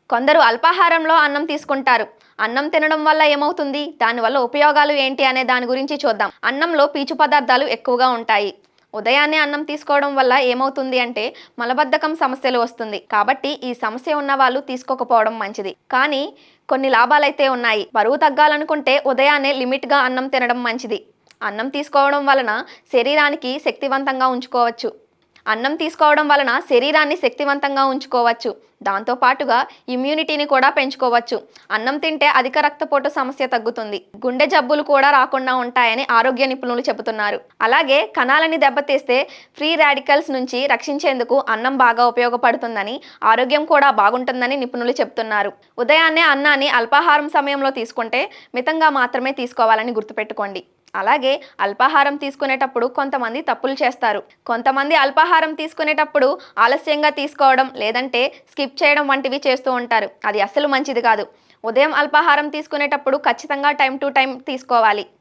కొందరు అల్పాహారంలో అన్నం తీసుకుంటారు. అన్నం తినడం వల్ల ఏమవుతుంది? దానివల్ల ఉపయోగాలు ఏంటి అనే దాని గురించి చూద్దాం. అన్నంలో పీచు పదార్థాలు ఎక్కువగా ఉంటాయి. ఉదయాన్నే అన్నం తీసుకోవడం వల్ల ఏమవుతుంది అంటే మలబద్ధకం సమస్యలు వస్తుంది. కాబట్టి ఈ సమస్య ఉన్న వాళ్ళు తీసుకోకపోవడం మంచిది. కానీ కొన్ని లాభాలైతే ఉన్నాయి. బరువు తగ్గాలనుకుంటే ఉదయాన్నే లిమిట్గా అన్నం తినడం మంచిది. అన్నం తీసుకోవడం వలన శరీరానికి శక్తివంతంగా ఉంచుకోవచ్చు. అన్నం తీసుకోవడం వలన శరీరాన్ని శక్తివంతంగా ఉంచుకోవచ్చు. దాంతో పాటుగా ఇమ్యూనిటీని కూడా పెంచుకోవచ్చు. అన్నం తింటే అధిక రక్తపోటు సమస్య తగ్గుతుంది. గుండె జబ్బులు కూడా రాకుండా ఉంటాయని ఆరోగ్య నిపుణులు చెబుతున్నారు. అలాగే కణాలని దెబ్బతీస్తే ఫ్రీ రాడికల్స్ నుంచి రక్షించేందుకు అన్నం బాగా ఉపయోగపడుతుందని, ఆరోగ్యం కూడా బాగుంటుందని నిపుణులు చెబుతున్నారు. ఉదయాన్నే అన్నాన్ని అల్పాహారం సమయంలో తీసుకుంటే మితంగా మాత్రమే తీసుకోవాలని గుర్తుపెట్టుకోండి. అలాగే అల్పాహారం తీసుకునేటప్పుడు కొంతమంది తప్పులు చేస్తారు. కొంతమంది అల్పాహారం తీసుకునేటప్పుడు ఆలస్యంగా తీసుకోవడం లేదంటే స్కిప్ చేయడం వంటివి చేస్తూ ఉంటారు. అది అస్సలు మంచిది కాదు. ఉదయం అల్పాహారం తీసుకునేటప్పుడు ఖచ్చితంగా టైం టు టైం తీసుకోవాలి.